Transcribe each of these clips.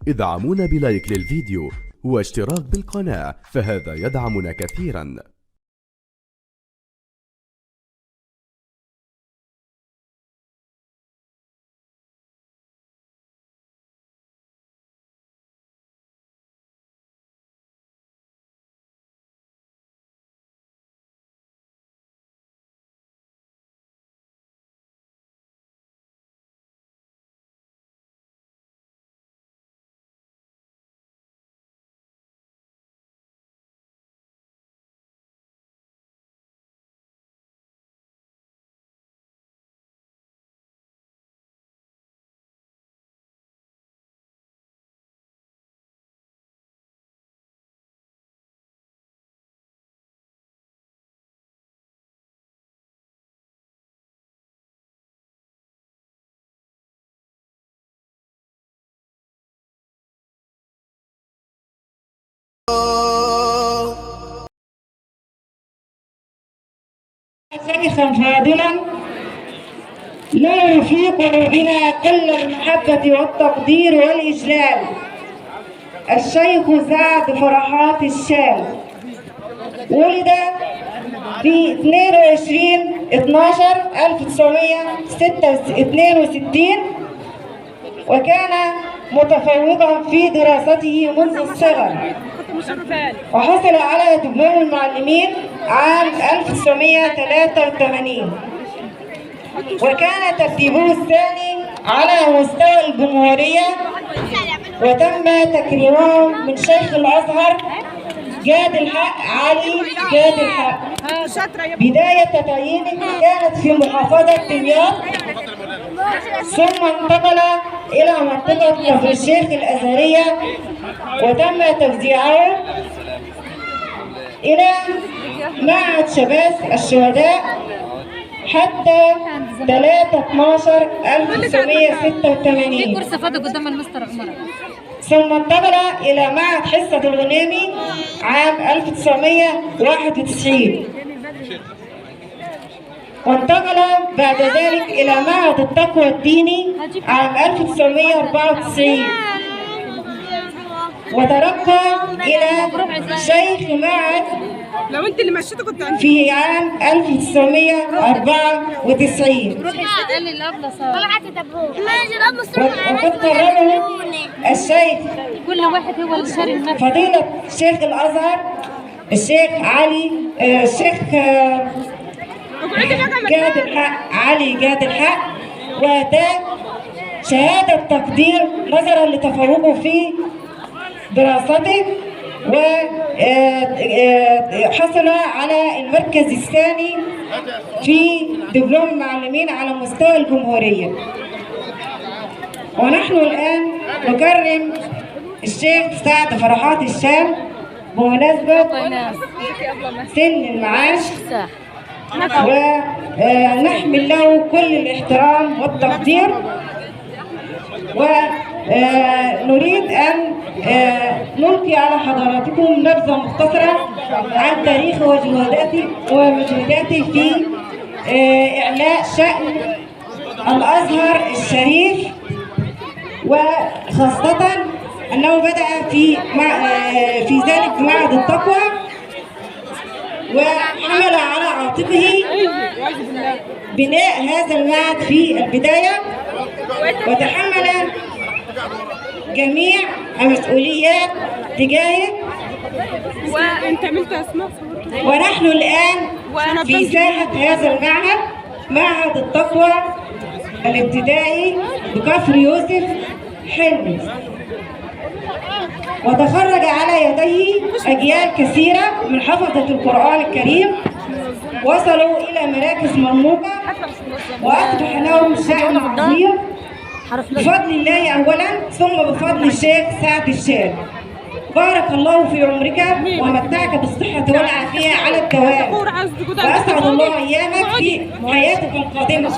ادعمونا بلايك للفيديو واشتراك بالقناة، فهذا يدعمنا كثيرا. شيخا فاضلا له في قلوبنا كل المحبة والتقدير والإجلال، الشيخ سعد فرحات الشال. ولد في 22/12/1962 وكان متفوقا في دراسته منذ الصغر، وحصل على دبلوم المعلمين عام 1983، وكان ترتيبه الثاني على مستوى الجمهورية، وتم تكريمه من شيخ الأزهر جاد الحق علي جاد الحق. بداية تعيينه كانت في محافظة دمياط، ثم انتقل إلى منطقة كفر الشيخ الأزهرية، وتم توزيعه إلى معهد شباب الشهداء حتى 3/12/1986، ثم انتقل إلى معهد حصة الغنيمي عام 1991، وانتقل بعد ذلك إلى معهد التقوى الديني عام 1994، وترقى إلى شيخ معهد لو انت اللي مشيته كنت في عام 1994. وقد قرره الشيخ فضيلة شيخ الأزهر الشيخ علي الشيخ جاد الحق علي جاد الحق، وأتاه شهادة تقدير نظرا لتفوقه في دراسته، وحصل على المركز الثاني في دبلوم المعلمين على مستوى الجمهورية. ونحن الآن نكرم الشيخ سعد فرحات الشال بمناسبة سن المعاش، ونحمل له كل الاحترام والتقدير، ونريد أن نلقي على حضراتكم نبذة مختصرة عن تاريخ ومجهوداته في إعلاء شأن الأزهر الشريف، وخاصة أنه بدأ في ذلك بمعهد التقوى، وحمل على عاتقه بناء هذا المعهد في البداية، وتحمل جميع المسؤوليات تجاهه. وانت عملت اسماء، ونحن الآن في ساحة هذا المعهد، معهد التقوى الابتدائي بكفر يوسف حلمي، وتخرج على يديه أجيال كثيرة من حفظة القرآن الكريم، وصلوا إلى مراكز مرموقة وأصبح لهم شأن عظيم بفضل الله أولا، ثم بفضل الشيخ سعد الشال. بارك الله في عمرك ومتعك بالصحة والعافية على الدوام، وأسعد الله أيامك في حياتك القادمة،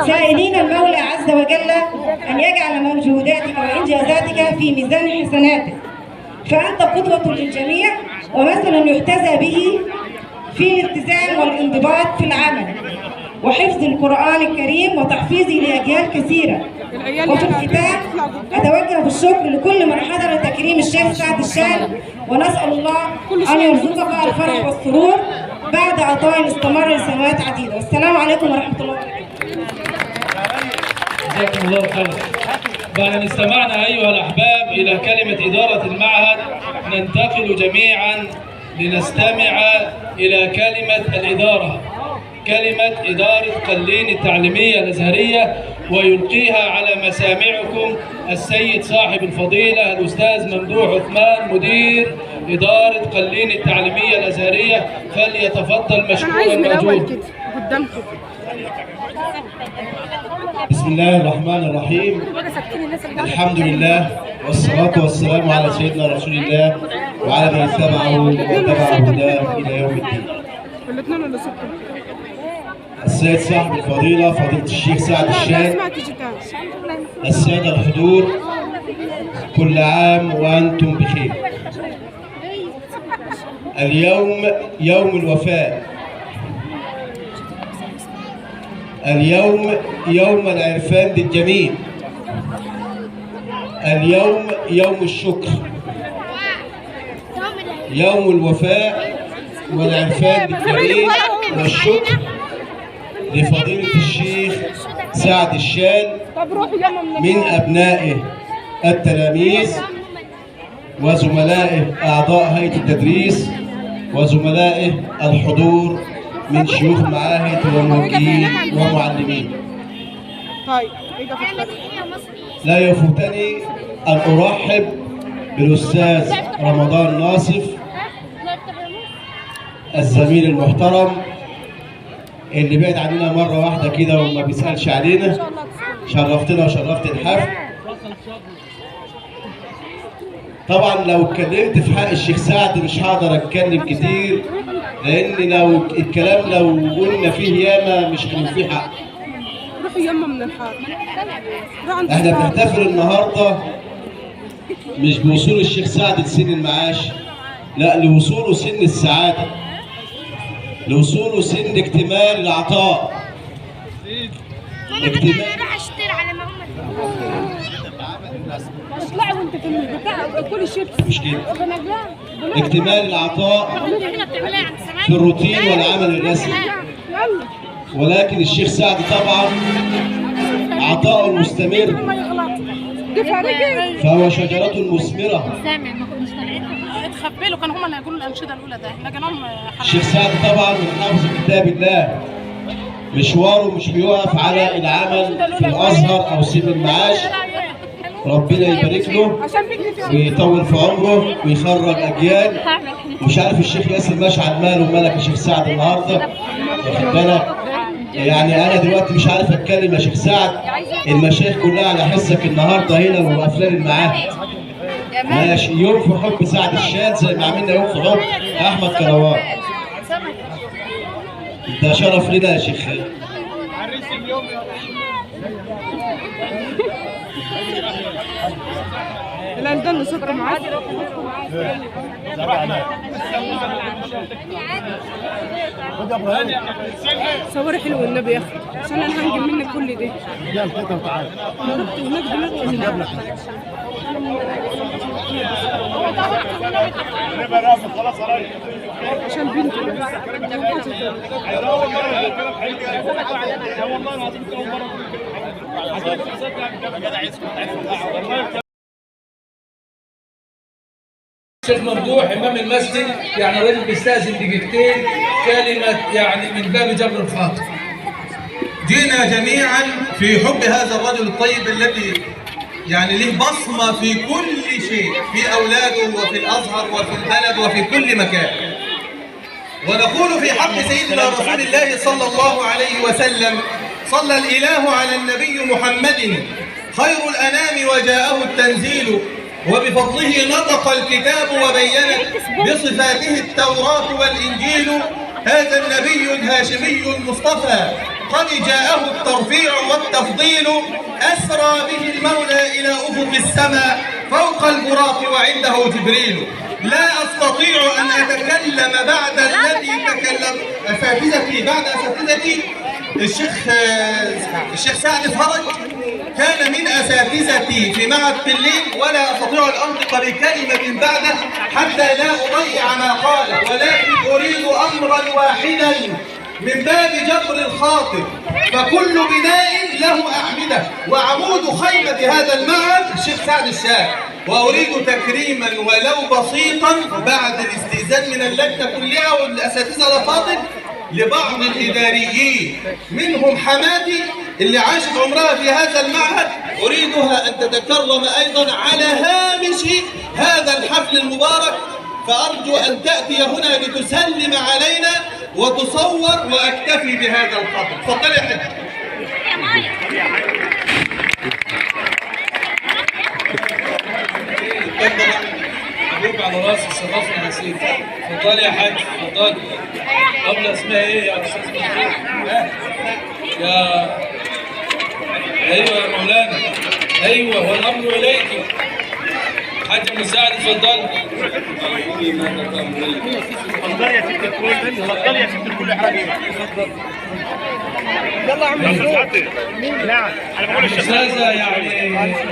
سائلين المولى عز وجل أن يجعل مجهوداتك وإنجازاتك في ميزان حسناتك، فأنت قدوة للجميع ومثل يحتذى به في الالتزام والانضباط في العمل وحفظ القرآن الكريم وتحفيظه لأجيال كثيرة. وفي الختام أتوجه بالشكر لكل من حضر تكريم الشيخ سعد الشال، ونسأل الله أن يرزقك الفرح والسرور بعد عطاء استمر لسنوات عديدة. والسلام عليكم ورحمة الله وبركاته. جزاكم الله خيرا. بعد أن استمعنا أيها الأحباب إلى كلمة إدارة المعهد، ننتقل جميعا لنستمع إلى كلمة الإدارة، كلمة إدارة قلين التعليمية الأزهرية، ويلقيها على مسامعكم السيد صاحب الفضيلة الأستاذ ممدوح عثمان مدير إدارة قلين التعليمية الأزهرية، فليتفضل مشكورا مأجورا. بسم الله الرحمن الرحيم. الحمد لله والصلاة والسلام على سيدنا رسول الله وعلى من اتبعه هداه إلى يوم الدين. السيد صاحب الفضيلة فضيلة الشيخ سعد الشال، السادة الحضور، كل عام وأنتم بخير. اليوم يوم الوفاء، اليوم يوم العرفان بالجميل، اليوم يوم الشكر، يوم الوفاء والعرفان بالجميل والشكر لفضيلة الشيخ سعد الشال من أبنائه التلاميذ وزملائه أعضاء هيئة التدريس وزملائه الحضور من شيوخ معاهد وموجهين ومعلمين. لا يفوتني أن أرحب بالأستاذ رمضان ناصف الزميل المحترم اللي بعد عننا مرة واحدة كده وما بيسألش علينا. شرفتنا وشرفت الحفل. طبعا لو اتكلمت في حق الشيخ سعد مش هقدر اتكلم كتير، لان لو الكلام لو قلنا فيه ياما مش هنفيه حق. روحوا ياما من الحار. احنا بنحتفل النهارده مش بوصول الشيخ سعد لسن المعاش، لا، لوصوله سن السعاده، لوصوله سن اكتمال العطاء. اكتمال اطلعوا وانت في كل شيء مش كده. اكتمال العطاء في الروتين والعمل الرسمي، ولكن الشيخ سعد طبعا عطاؤه المستمر، فهو شجرة مثمرة. اتخبلوا كانوا هم اللي هيقولوا الانشده الاولى ده، لكن هم الشيخ سعد طبعا من حافظ كتاب الله، مشواره مش بيقف على العمل في الازهر او سن المعاش. ربنا يبارك له ويطول في عمره ويخرج اجيال. مش عارف الشيخ ياسر مشعل ماله ومالك يا شيخ سعد النهارده، واخد بالك؟ يعني انا دلوقتي مش عارف اتكلم يا شيخ سعد، المشايخ كلها على حسك النهارده هنا وافلام المعاهد. ماشي، يوم في حب سعد الشال زي ما عملنا يوم في حب احمد كروان. ده شرف لنا يا شيخ. لا ده اللي صوت معاك. صوري حلو النبي يا اخي عشان انا هنجم منك كل ده. قدام كده وتعالى. انا رحت هناك دماغي عشان بنتي الشيخ ممدوح امام المسجد، يعني الراجل بيستاذن دقيقتين كلمه يعني من باب جبر الخاطر. جئنا جميعا في حب هذا الرجل الطيب الذي يعني له بصمه في كل شيء، في اولاده وفي الازهر وفي البلد وفي كل مكان. ونقول في حق سيدنا رسول الله صلى الله عليه وسلم: صلى الاله على النبي محمد خير الانام وجاءه التنزيل، وبفضله نطق الكتاب وبينت بصفاته التوراة والإنجيل. هذا النبي الهاشمي المصطفى قد جاءه الترفيع والتفضيل، أسرى به المولى إلى أفق السماء فوق البراق وعنده جبريل. لا أستطيع أن أتكلم بعد الذي تكلم أساتذتي بعد أساتذتي الشيخ سعد فرج كان من اساتذتي في معهد قلين، ولا استطيع ان انطق بكلمه بعده حتى لا اضيع ما قاله، ولكن اريد امرا واحدا من باب جبر الخاطر، فكل بناء له اعمده، وعمود خيمه هذا المعهد الشيخ سعد الشاب، واريد تكريما ولو بسيطا بعد الاستئذان من اللجنه كلها والاساتذه الافاضل لبعض الاداريين منهم حماتي اللي عاشت عمرها في هذا المعهد، اريدها ان تتكرم ايضا على هامش هذا الحفل المبارك، فارجو ان تاتي هنا لتسلم علينا وتصور، واكتفي بهذا القدر. اتفضلي يا حاج. مبروك على راسي، شرفنا يا سيدي. اتفضلي يا حاج، اتفضلي. قبل اسمها ايه يا استاذ مبروك؟ يا ايوه يا مولانا، ايوه والامر اليك. حاج مساعد اتفضلي. اتفضلي يا ست الكل، اتفضلي يا ست الكل يا حبيبي. يلا يا عم مسعود. نعم انا بقول الاستاذه يعني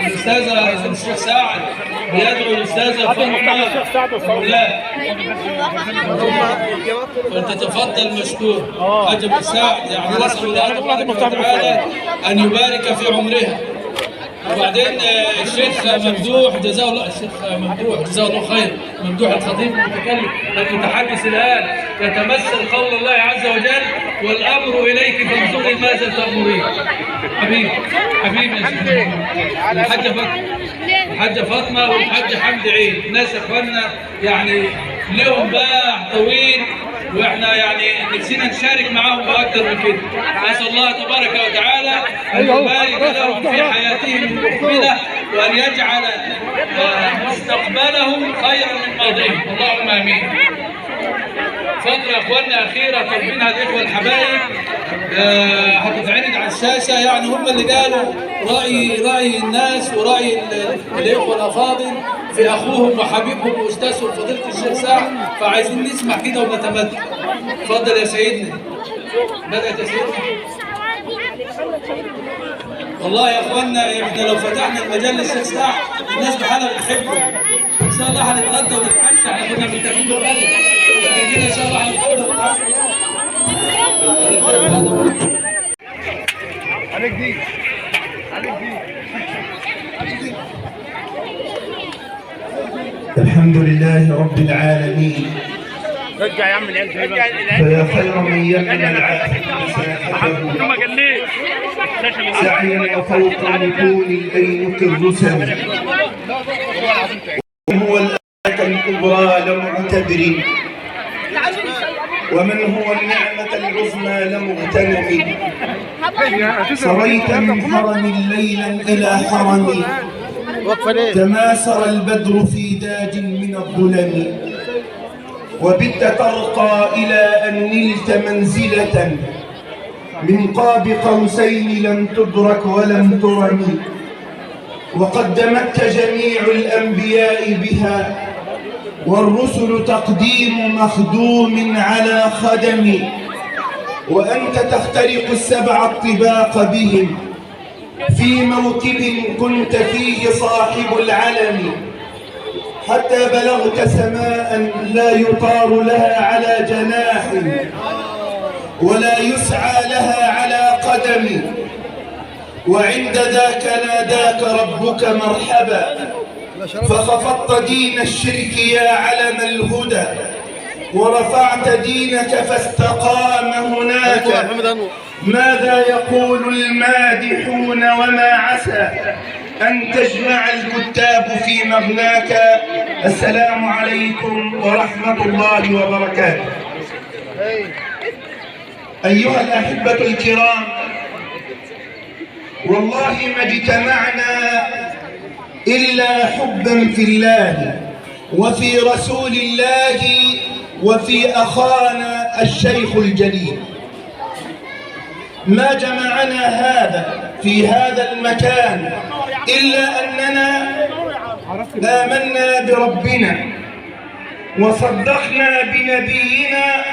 الاستاذه الشيخ سعد بيدعو الاستاذه فاطمه. لا فانت تفضل مشكور. حاج مساعد يعني نسال الله تبارك وتعالى ان يبارك في عمرها. وبعدين الشيخ ممدوح جزاه الله، الشيخ ممدوح جزاه الله خير، ممدوح الخطيب المتكلم المتحدث الان يتمثل قول الله عز وجل: والامر اليك فانظري ماذا تامرين. حبيبي يا شيخ الحاجه فاطمه والحاج حمد عيد، ناس اخواننا يعني لهم باع طويل، واحنا يعني نفسنا نشارك معاهم باكثر من كده. نسال الله تبارك وتعالى ان يبارك لهم في حياتهم المقبله، وان يجعل مستقبلهم خيرا من ماضيهم، اللهم امين. فترة اخواننا اخيره طالبينها الاخوه الحبايب هتتعرض على الشاشه، يعني هم اللي قالوا راي الناس وراي الاخوه الافاضل في اخوهم وحبيبهم واستاذهم فضيله الشيخ سعد، فعايزين نسمع كده ونتمتع. اتفضل يا سيدنا. بدات يا سيدنا. والله يا اخواننا احنا لو فتحنا المجال للشيخ سعد الناس بحالها بتحبه. ان شاء الله هنتغدى ونتعشى، احنا كنا متفقين بالغدا، لكن كده ان شاء الله هنتغدى ونتعشى. عليك دي. الحمد لله رب العالمين. رجع يا عم العيال فيا خير من يمن العافية سعيا وفوق نكون الأينك الرسل، وهو الآية الكبرى لمعتبر، ومن هو النعمة العظمى لمغتنم. سريت من حرم ليلا إلى حرم، كما سرى البدر في داج من الظلم، وبت ترقى إلى أن نلت منزلة من قاب قوسين لم تدرك ولم ترم، وقدمتك جميع الأنبياء بها، والرسل تقديم مخدوم على خدم، وأنت تخترق السبع الطباق بهم في موكب كنت فيه صاحب العلم، حتى بلغت سماء لا يطار لها على جناح ولا يسعى لها على قدم، وعند ذاك ناداك ربك مرحبا، فخفضت دين الشرك يا علم الهدى، ورفعت دينك فاستقام هناك. ماذا يقول المادحون وما عسى أن تجمع الكتاب في مغناك. السلام عليكم ورحمة الله وبركاته. أيها الأحبة الكرام، والله ما اجتمعنا إلا حبا في الله وفي رسول الله وفي أخانا الشيخ الجليل. ما جمعنا هذا في هذا المكان إلا أننا آمنا بربنا وصدقنا بنبينا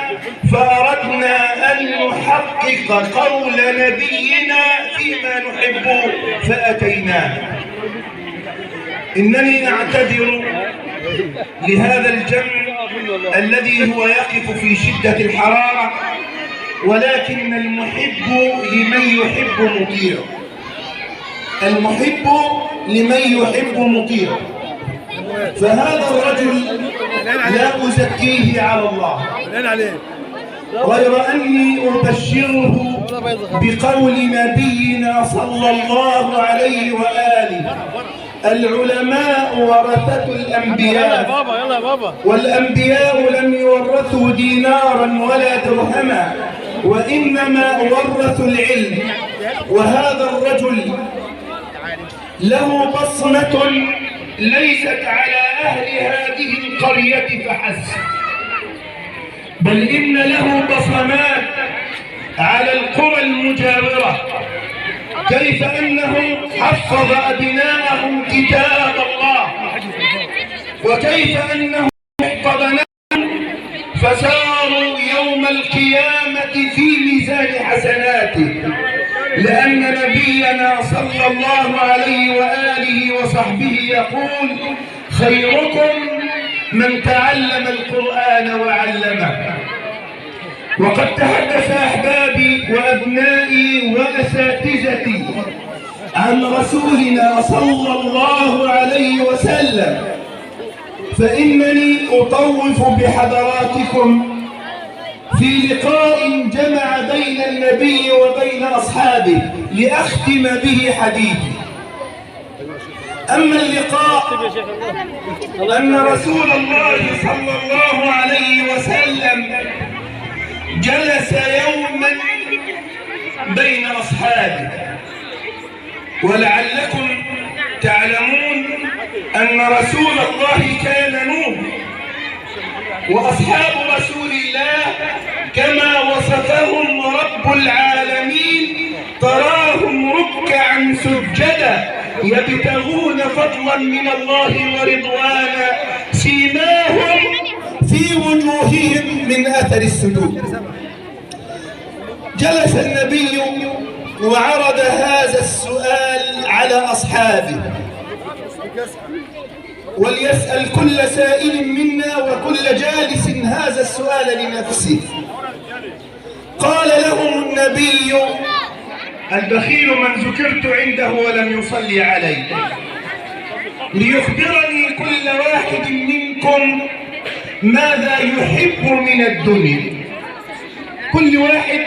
فأردنا أن نحقق قول نبينا فيما نحبه فأتيناه. إنني أعتذر لهذا الجمع الذي هو يقف في شدة الحرارة، ولكن المحب لمن يحب مطيع. المحب لمن يحب مطيع. فهذا الرجل لا أزكيه على الله، غير أني أبشره بقول نبينا صلى الله عليه وآله: العلماء ورثة الأنبياء، والأنبياء لم يورثوا دينارا ولا درهما، وإنما ورثوا العلم. وهذا الرجل له بصمة ليست على أهل هذه القرية فحسب، بل إن له بصمات على القرى المجاورة، كيف أنه حفظ أبناءهم كتاب الله، وكيف أنه احتضنهم فساروا يوم القيامة في ميزان حسناته، لأن نبينا صلى الله عليه وآله وصحبه يقول: خيركم من تعلم القرآن وعلمه. وقد تحدث أحبابي وأبنائي وأساتذتي عن رسولنا صلى الله عليه وسلم، فإنني أطوف بحضراتكم في لقاء جمع بين النبي وبين أصحابه لأختم به حديثي. أما اللقاء أن رسول الله صلى الله عليه وسلم جلس يوما بين أصحابه، ولعلكم تعلمون أن رسول الله كان نور، وأصحاب رسول الله كما وصفهم رب العالمين تراهم ركعا سجدا يبتغون فضلا من الله ورضوانا سيماهم في وجوههم من أثر السجود. جلس النبي وعرض هذا السؤال على أصحابه، وليسأل كل سائل منا وكل جالس هذا السؤال لنفسه. قال لهم النبي: البخيل من ذكرت عنده ولم يصلي علي، ليخبرني كل واحد منكم ماذا يحب من الدنيا. كل واحد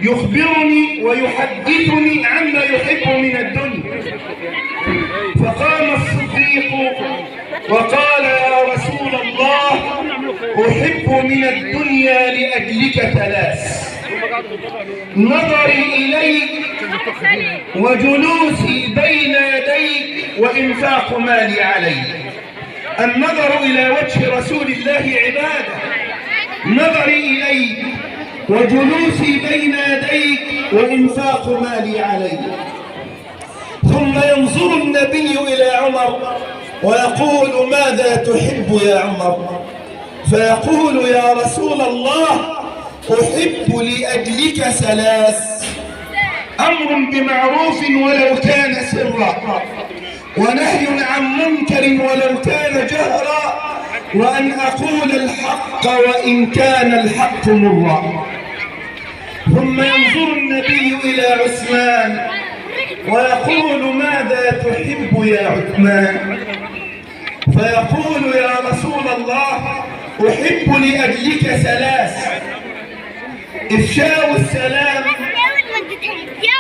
يخبرني ويحدثني عما يحب من الدنيا. فقام الصديق وقال: يا رسول الله، أحب من الدنيا لأجلك ثلاث: نظري إليك، وجلوسي بين يديك، وإنفاق مالي عليك. النظر إلى وجه رسول الله عبادة، نظري إليك وجلوسي بين يديك وإنفاق مالي عليك. ثم ينظر النبي إلى عمر ويقول: ماذا تحب يا عمر؟ فيقول: يا رسول الله، أحب لأجلك ثلاث: أمر بمعروف ولو كان سرا، ونهي عن منكر ولو كان جهرا، وأن أقول الحق وإن كان الحق مرا. ثم ينظر النبي إلى عثمان ويقول: ماذا تحب يا عثمان؟ فيقول: يا رسول الله، أحب لأجلك ثلاث: إفشاء السلام،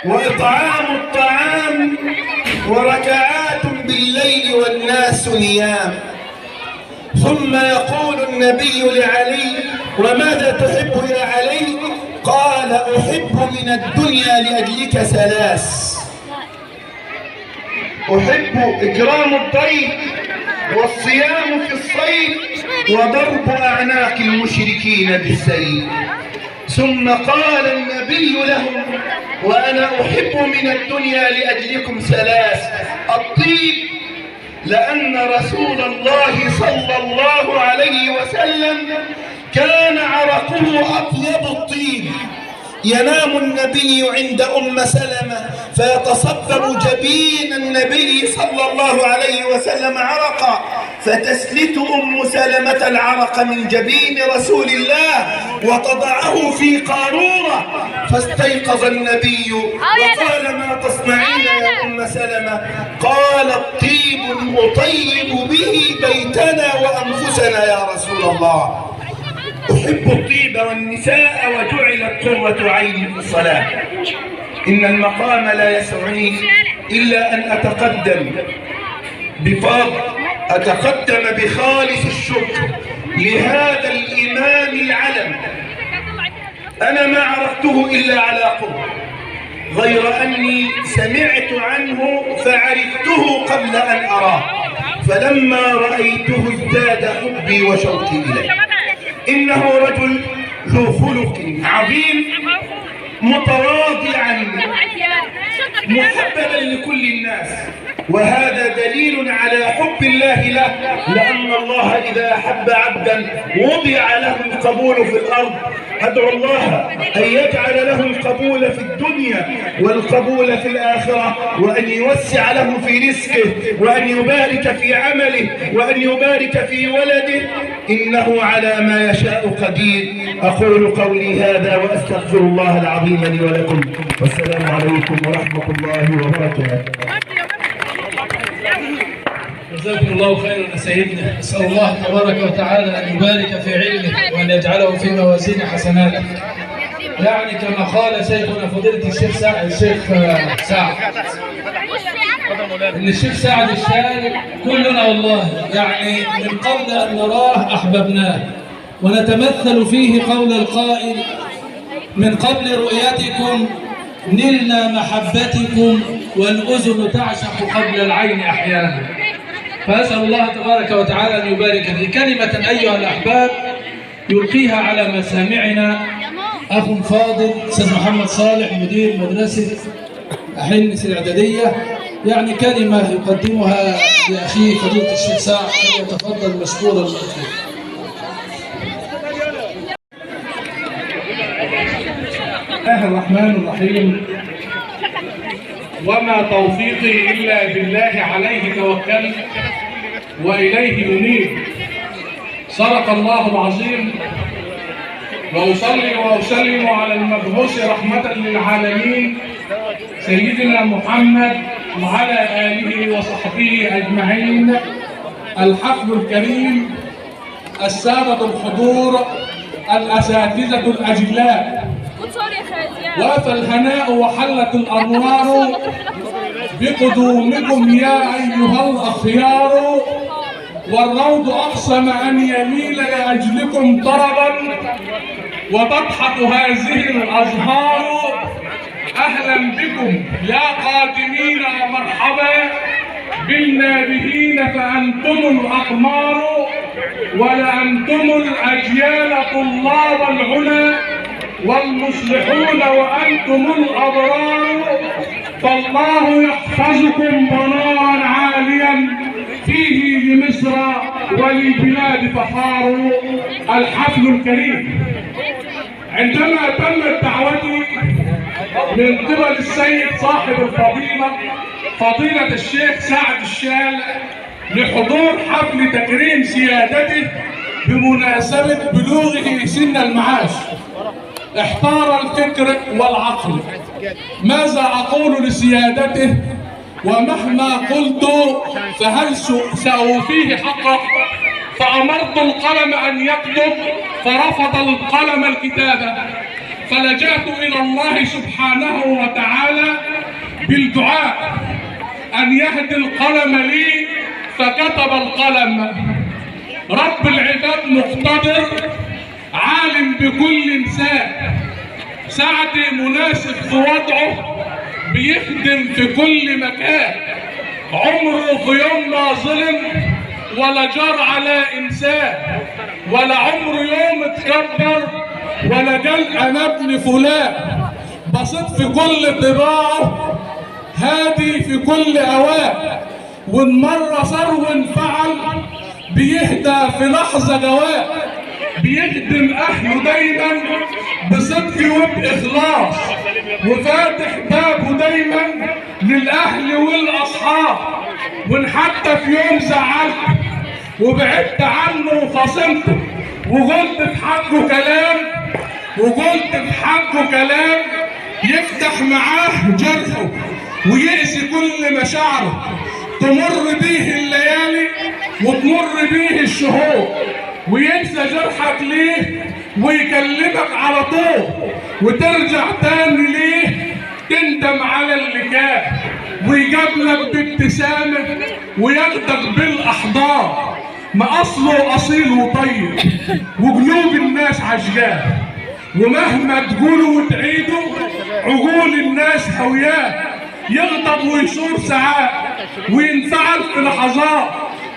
وإطعام الطعام، وركعات بالليل والناس نيام. ثم يقول النبي لعلي: وماذا تحب يا علي؟ قال: أحب من الدنيا لأجلك ثلاث: أحب إكرام الضيف، والصيام في الصيف، وضرب أعناق المشركين بالسيف. ثم قال النبي لهم: وأنا أحب من الدنيا لأجلكم ثلاث: الطيب، لأن رسول الله صلى الله عليه وسلم كان عرقه أطيب الطين. ينام النبي عند أم سلمة فيتصبب جبين النبي صلى الله عليه وسلم عرقا، فتسلت أم سلمة العرق من جبين رسول الله وتضعه في قارورة. فاستيقظ النبي وقال: ما تصنعين يا أم سلمة؟ قالت: طيب أطيب به بيتنا وأنفسنا يا رسول الله. أحب الطيب والنساء وجعلت قرة عيني في الصلاة. إن المقام لا يسعني إلا أن أتقدم بخالص الشكر لهذا الإمام العلم. أنا ما عرفته إلا على قرب، غير أني سمعت عنه فعرفته قبل أن أراه، فلما رأيته ازداد حبي وشوقي إليه. إنه رجل ذو خلق عظيم، متواضعا، محببا لكل الناس، وهذا دليل على حب الله له، لأن الله إذا أحب عبدا وضع له القبول في الأرض. أدعو الله أن يجعل له القبول في الدنيا والقبول في الآخرة، وأن يوسع له في رزقه، وأن يبارك في عمله، وأن يبارك في ولده، إنه على ما يشاء قدير. أقول قولي هذا وأستغفر الله العظيم لي ولكم، والسلام عليكم ورحمة الله وبركاته. جزاكم الله خيرا يا سيدنا. نسأل الله تبارك وتعالى أن يبارك في علمه وأن يجعله في موازين حسناته. يعني كما قال شيخنا فضيلة الشيخ سعد إن الشيخ سعد الشاذلي كلنا والله يعني من قبل أن نراه أحببناه، ونتمثل فيه قول القائل: من قبل رؤيتكم نلنا محبتكم والأذن تعشق قبل العين أحيانا. فأسأل الله تبارك وتعالى أن يبارك في كلمة أيها الأحباب يلقيها على مسامعنا أخ فاضل أستاذ محمد صالح مدير مدرسة حنس الإعدادية، يعني كلمة يقدمها لأخيه فضيلة الشيخ سعد، فليتفضل مشكورا مأجورا. بسم الله الرحمن الرحيم. وما توفيقي إلا بالله، عليه توكلت وإليه منيب. صدق الله العظيم. وأصلي وأسلم على المبعوث رحمة للعالمين سيدنا محمد وعلى آله وصحبه أجمعين. الحفل الكريم، السادة الحضور، الأساتذة الأجلاء، وافى الهناء وحلت الأنوار بقدومكم يا أيها الأخيار، والروض أقسم أن يميل لأجلكم طربا وتضحك هذه الأزهار. أهلا بكم يا قادمين ومرحبا بالنابهين، فأنتم الأقمار ولأنتم الأجيال طلاب العلا والمصلحون وأنتم الأبرار. فالله يحفظكم منارا عاليا فيه لمصر وللبلاد فخار. الحفل الكريم، عندما تمت دعوتي من قبل السيد صاحب الفضيلة فضيلة الشيخ سعد الشال لحضور حفل تكريم سيادته بمناسبة بلوغه سن المعاش، احتار الفكر والعقل ماذا أقول لسيادته، ومهما قلت فهل سأوفيه حقه؟ فأمرت القلم أن يكتب، فرفض القلم الكتابة، فلجأت إلى الله سبحانه وتعالى بالدعاء أن يهدي القلم لي، فكتب القلم. رب العباد مقتدر عالم بكل إنسان. سعد مناسب في وضعه، بيخدم في كل مكان، عمره في يوم ما ظلم ولا جار على إنسان، ولا عمره يوم اتكبر ولا قال أنا ابن فلان. بسيط في كل طباعه، هادي في كل أوان، وإن مرة صار وانفعل بيهدى في لحظة جواب. بيخدم أهله دايما بصدق وبإخلاص، وفاتح بابه دايما للأهل والأصحاب. وإن حتى في يوم زعلته وبعدت عنه وخصمته وقلت في حقه كلام يفتح معاه جرحه ويأذي كل مشاعره، تمر بيه الليالي وتمر بيه الشهور، وينسى جرحك ليه ويكلمك على طول، وترجع تاني ليه تندم على اللي كان، ويقابلك بابتسامة وياخدك بالأحضان. ما أصله أصيل وطيب وقلوب الناس عشقاه، ومهما تقولوا وتعيدوا عقول الناس هوياه. يغضب ويشور ساعات وينفعل في لحظات،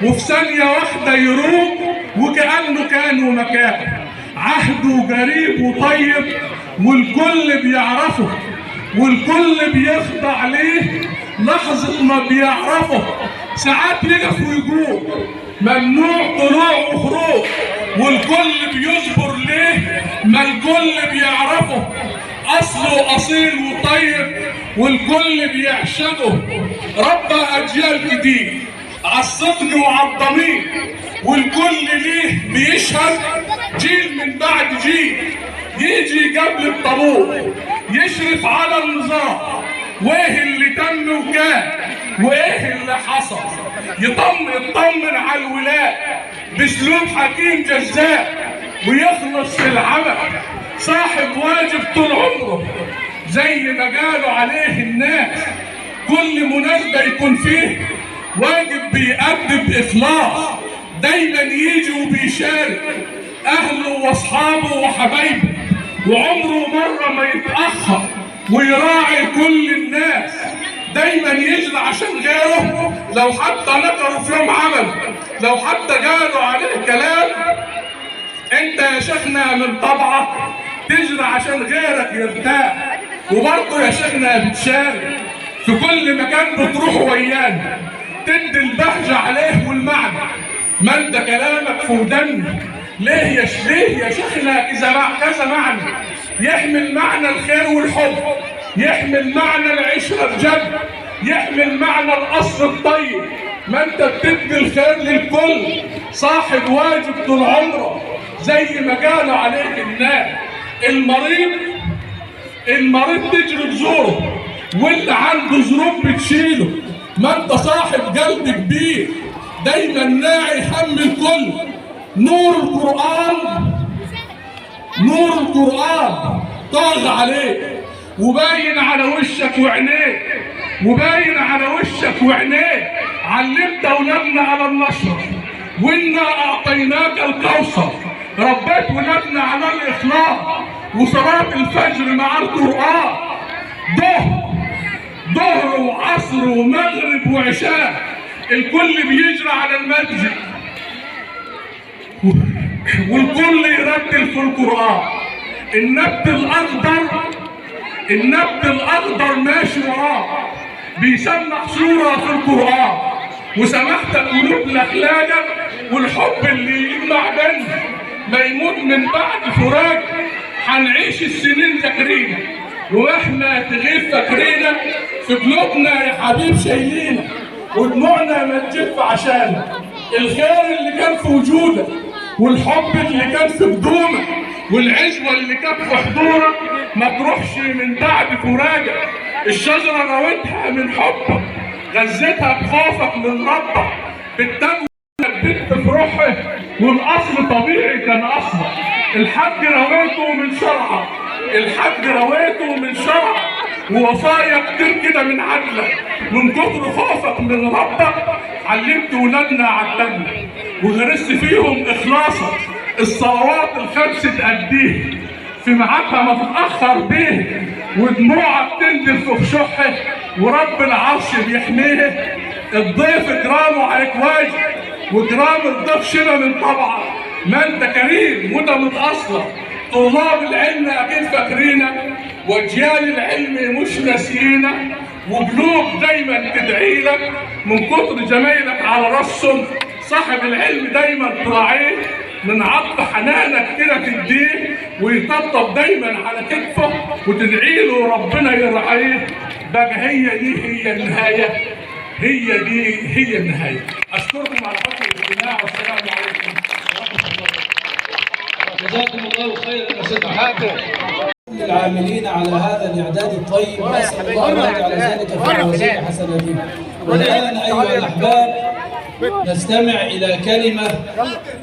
وفي ثانية واحدة يروق وكأنه كان ومكان. عهده قريب وطيب والكل بيعرفه، والكل بيخضع ليه لحظة ما بيعرفه. ساعات يقف ويقول ممنوع طلوع وخروج، والكل بيصبر ليه ما الكل بيعرفه. أصله أصيل وطيب والكل بيعشقه، ربى أجيال كتير عالصدق وعالضمير، والكل ليه بيشهد جيل من بعد جيل. يجي قبل الطابور يشرف على النظام، وايه اللي تم وكان وايه اللي حصل، يطمن على الولاد باسلوب حكيم جذاب، ويخلص في العمل. صاحب واجب طول عمره زي ما قالوا عليه الناس، كل مناسبة يكون فيه واجب بيأدي بإخلاص، دايما يجي وبيشارك أهله وأصحابه وحبايبه، وعمره مرة ما يتأخر ويراعي كل الناس. دايما يجري عشان غيره، لو حتى نكروا في يوم عمل، لو حتى قالوا عليه كلام، انت يا شيخنا من طبعك تجري عشان غيرك يرتاح. وبرضه يا شيخنا بتشارك في كل مكان بتروح ويانا، تدي البهجة عليه والمعنى. ما انت كلامك في ودني ليه يا شيخنا كذا معنى، يحمل معنى الخير والحب، يحمل معنى العشرة بجد، يحمل معنى الأصل الطيب. ما انت بتدي الخير للكل، صاحب واجب طول عمره زي ما قالوا عليك الناس. المريض تجري تزوره، واللي عنده ظروف بتشيله. ما انت صاحب قلب كبير دايما ناعي هم الكل. نور القرآن طاغ عليك، وباين على وشك وعينيك، علمت اولادنا على النشر، وانا اعطيناك الكوثر. ربيت ولادنا على الاخلاص وصلاه الفجر مع القران، ظهر وعصر ومغرب وعشاء، الكل بيجري على المسجد والكل يرتل في القران. النبت الاخضر ماشي وراه بيسمع سوره في القران، وسمحت قلوب لاخلاقك والحب اللي يجمع بينا. ما يموت من بعد فراق هنعيش السنين ذاكرينا، ومهما تغيب فاكرينا في قلوبنا يا حبيب شايلينا، ودموعنا ما تجف عشانك. الخير اللي كان في وجودك والحب اللي كان في قدومك والعزوه اللي كانت في حضورك ما تروحش من بعد فراقك. الشجره رويتها من حبك، غذيتها بخوفك من ربك، بالتقوى بت في روحه، والاصل طبيعي كان اصلك. الحج رويته من شرعك، ووصايا كتير كده من عدلك. من كتر خوفك من ربك علمت ولادنا عدلنا، وغرست فيهم اخلاصك. الصلوات الخمس تأديه في ميعادها ما تتأخر بيه، ودموعك تنزل في خشوعها ورب العرش بيحميه. الضيف كرامه عليك واجب، وكرام الضيف شبه من طبعك. ما انت كريم وده متأصلك. طلاب العلم اكيد فاكرينك، واجيال العلم مش ناسيينك، وقلوب دايما تدعي لك من كتر جمايلك على راسهم. صاحب العلم دايما تراعيه، من عطف حنانك كده تديه ويطبطب دايما على كتفه وتدعي له ربنا يرعيه. بقى هي النهايه، هي النهايه. اشكركم على حسن الاستماع والسلام عليكم ورحمه الله. جزاكم الله خيرا يا سيدنا. العاملين على هذا الاعداد الطيب، نسال الله ان يجعل ذلك في موازين حسناتهم. والان ايها الاحباب نستمع الى كلمه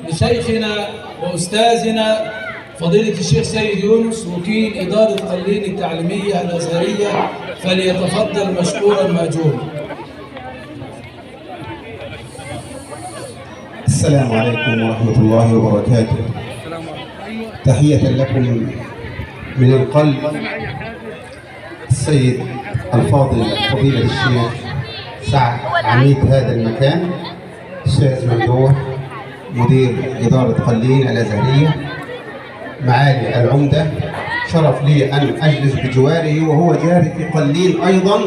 لشيخنا واستاذنا فضيله الشيخ سيد يونس وكيل اداره قلين التعليميه الازهريه، فليتفضل مشكورا ماجورا. السلام عليكم ورحمه الله وبركاته. تحيه لكم من القلب السيد الفاضل فضيلة الشيخ سعد عميد هذا المكان، الأستاذ ممدوح مدير إدارة قلين الأزهرية، معالي العمدة، شرف لي أن أجلس بجواره وهو جاري في قلين أيضا،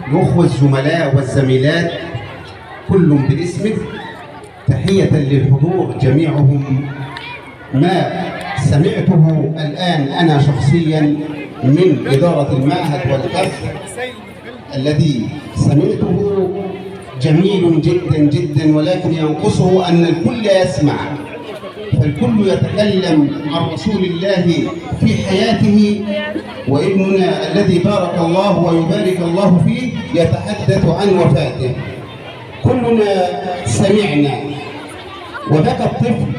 الأخوة الزملاء والزميلات كل باسمه، تحية للحضور جميعهم. ما سمعته الآن أنا شخصيا من إدارة المعهد والبحث الذي سمعته جميل جدا جدا، ولكن ينقصه أن الكل يسمع، فالكل يتكلم عن رسول الله في حياته، وابننا الذي بارك الله ويبارك الله فيه يتحدث عن وفاته. كلنا سمعنا وبكى الطفل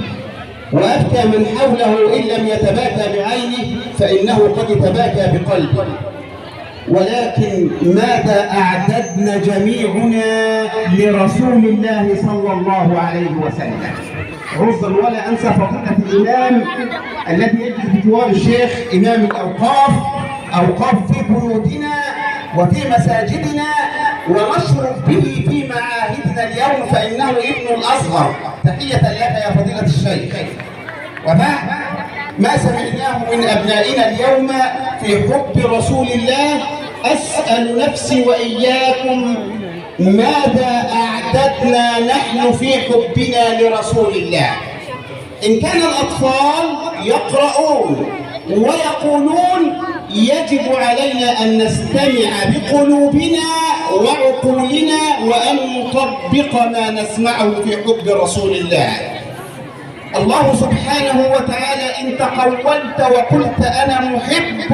وأبكى من حوله إن لم يتباكى بعينه فإنه قد تباكى بقلبه. ولكن ماذا أعددنا جميعنا لرسول الله صلى الله عليه وسلم؟ رزا ولا أنسى فضيلة الإمام الذي يجلس بجوار الشيخ إمام الأوقاف، أوقاف في بيوتنا وفي مساجدنا ونشرف به في معاهدنا اليوم، فإنه ابن الأصغر. تحية لك يا فضيلة الشيخ. وما سمعناه من أبنائنا اليوم في حب رسول الله، أسأل نفسي وإياكم ماذا أعددنا نحن في حبنا لرسول الله؟ إن كان الأطفال يقرؤون ويقولون يجب علينا أن نستمع بقلوبنا وعقولنا وأن نطبق ما نسمعه في حب رسول الله. الله سبحانه وتعالى إن تقولت وقلت أنا محب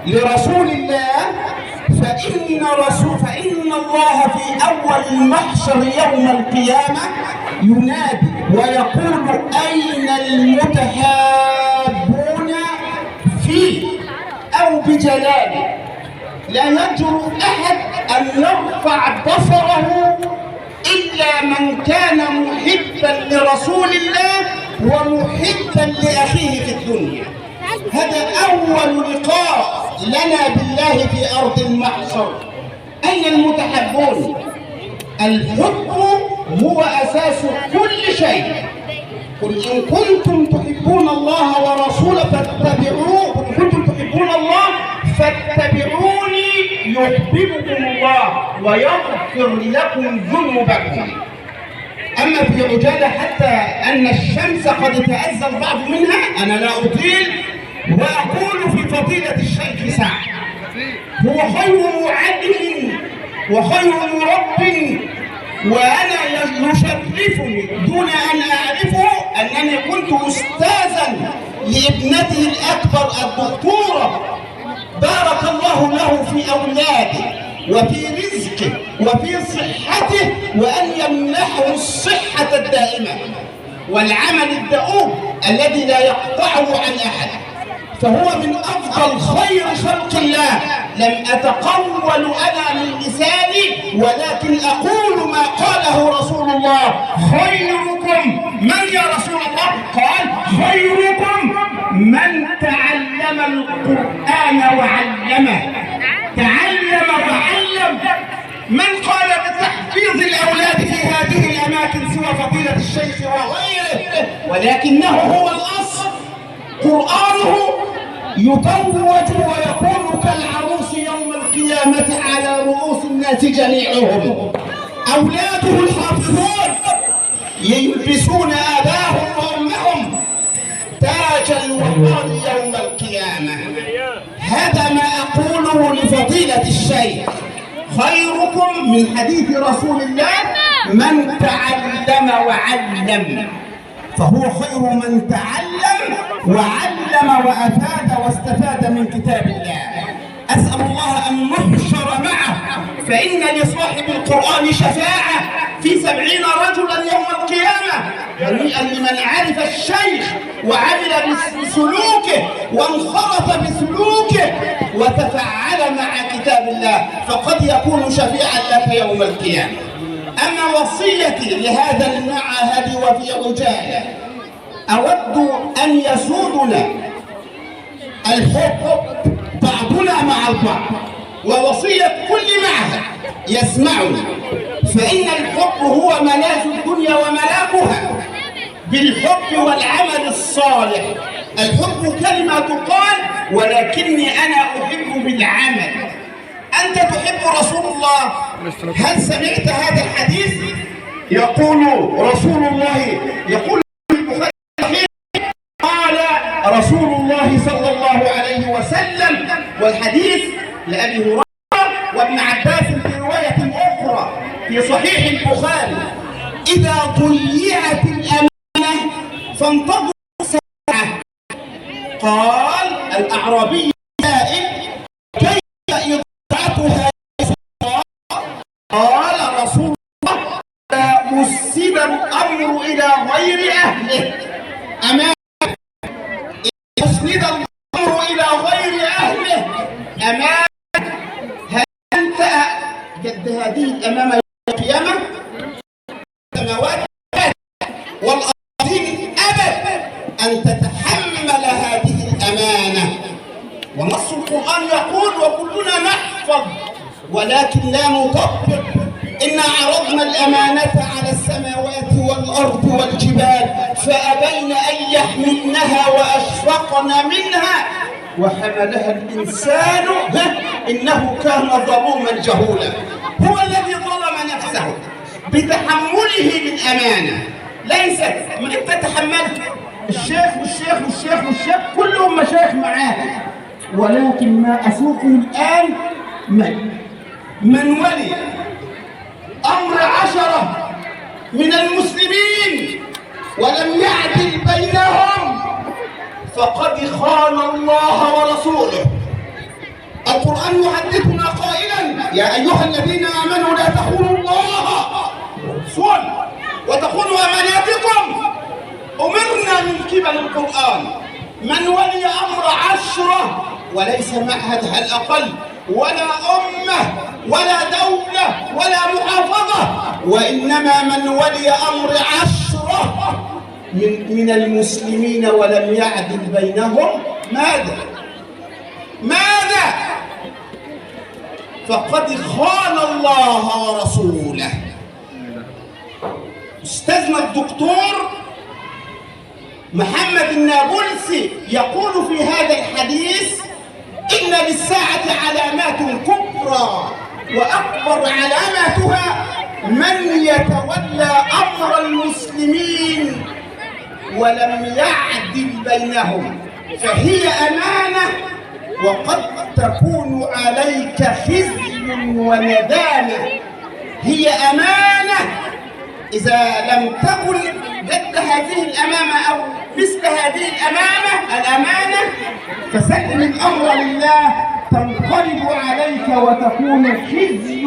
لرسول الله فإن الله في أول المحشر يوم القيامة ينادي ويقول أين المتحابون فيه أو بجلاله. لا يجرؤ أحد أن يرفع بصره إلا من كان محبا لرسول الله ومحبا لأخيه في الدنيا. هذا أول لقاء لنا بالله في أرض المحشر. أين المتحبون؟ الحب هو أساس كل شيء. قل إن كنتم تحبون الله ورسوله فاتبعوه، إن كنتم تحبون الله فاتبعوني يحببكم الله ويغفر لكم ذنوبكم. أما في عجالة حتى أن الشمس قد تأذى البعض منها، أنا لا أطيل وأقول في فضيلة الشيخ سعد هو خير معلم وخير مرب، وأنا يشرفني دون أن أعرفه أنني كنت أستاذا لابنته الأكبر الدكتورة، بارك الله له في أولاده وفي رزقه وفي صحته، وأن يمنحه الصحة الدائمة والعمل الدؤوب الذي لا يقطعه عن أحد. فهو من أفضل خير خلق الله. لم أتقول أنا من لساني ولكن أقول ما قاله رسول الله: خيركم من يا رسول الله؟ قال: خيركم من تعلم القرآن وعلمه. تعلم وعلم. من قال بتحفيظ الأولاد في هذه الأماكن سوى فضيلة الشيخ وغيره، ولكنه هو الأصل. قرآنه يتوج ويكون كالعروس يوم القيامة على رؤوس الناس جميعهم. أولاده الحافظون يلبسون آباهم تاج الوقار يوم القيامة. هذا ما أقوله لفضيلة الشيخ. خيركم من حديث رسول الله من تعلم وعلم، فهو خير من تعلم وعلم وأفاد واستفاد من كتاب الله. أسأل الله أن نحشر معه، فإن لصاحب القرآن شفاعة في 70 رجلا يوم القيامة. هنيئا لمن عرف الشيخ وعمل بسلوكه وانخرط بسلوكه وتفعل مع كتاب الله، فقد يكون شفيعا لك يوم القيامة. أما وصيتي لهذا المعهد وفي عجالة، أود أن يسودنا الحب بعضنا مع البعض، ووصية كل معهد يسمعنا، فإن الحب هو ملاذ الدنيا وملاكها، بالحب والعمل الصالح. الحب كلمة تقال، ولكني أنا أحب بالعمل. أنت تحب رسول الله، هل سمعت هذا الحديث؟ يقول رسول الله، يقول البخاري قال رسول الله صلى الله عليه وسلم، والحديث لأبي هريرة وابن عباس في رواية أخرى في صحيح البخاري: إذا ضيعت الأمانة فانتظروا الساعة. قال الأعرابي سائل: كيف إضاعتها؟ قال رسول الله: إذا وسد الأمر إلى غير أهله. أمانة. إذا وسد الأمر إلى غير أهله أمانة. هل أنت جد هذه الأمانة يوم القيامة؟ السماوات والأرضين أبد أن تتحمل هذه الأمانة. ونص القرآن يقول: وكلنا نحفظ ولكن لا نطبق. إنا عرضنا الأمانة على السماوات والأرض والجبال فأبين أن يحملنها وأشفقن منها وحملها الإنسان إنه كان ظلوما جهولا. هو الذي ظلم نفسه بتحمله للأمانة. ليست ما أنت تحملت، الشيخ والشيخ والشيخ والشيخ كلهم مشايخ معاه، ولكن ما أسوقه الآن من ولي أمر 10 من المسلمين ولم يعدل بينهم فقد خان الله ورسوله. القرآن يحدثنا قائلا: يا أيها الذين آمنوا لا تخونوا الله وتخونوا أماناتكم. أمرنا من قبل القرآن من ولي أمر 10 وليس معهد الأقل ولا أمة ولا دولة ولا محافظة، وإنما من ولي أمر 10 من المسلمين ولم يعدل بينهم. ماذا؟ فقد خان الله ورسوله. أستاذنا الدكتور محمد النابلسي يقول في هذا الحديث: إن للساعة علامات كبرى، وأكبر علاماتها من يتولى أمر المسلمين ولم يعدل بينهم، فهي أمانة وقد تكون عليك خزي وندامة. هي أمانة إذا لم تكن جد هذه الأمانة أو مثل هذه الأمانة فسلم الأمر لله تنقلب عليك وتكون خزي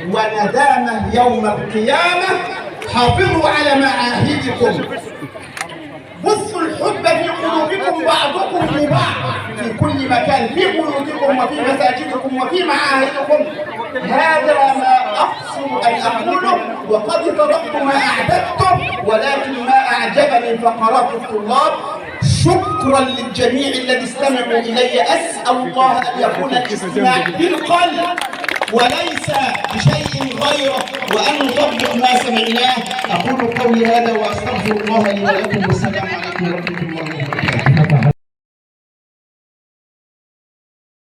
وندامة يوم القيامة. حافظوا على معاهدكم، بثوا الحب في قلوبكم بعضكم لبعض في كل مكان، في بيوتكم وفي مساجدكم وفي معاهدكم. هذا ما أقصد أن أقوله، وقد تركت ما أعددته، ولكن ما أعجبني فقرات الطلاب. شكرا للجميع الذي استمعوا إلي. أسأل الله أن يكون الاستماع بالقلب وليس بشيء غيره، وأن نطبق ما سمعناه. أقول قولي هذا وأستغفر الله لي ولكم، والسلام عليكم ورحمة الله وبركاته.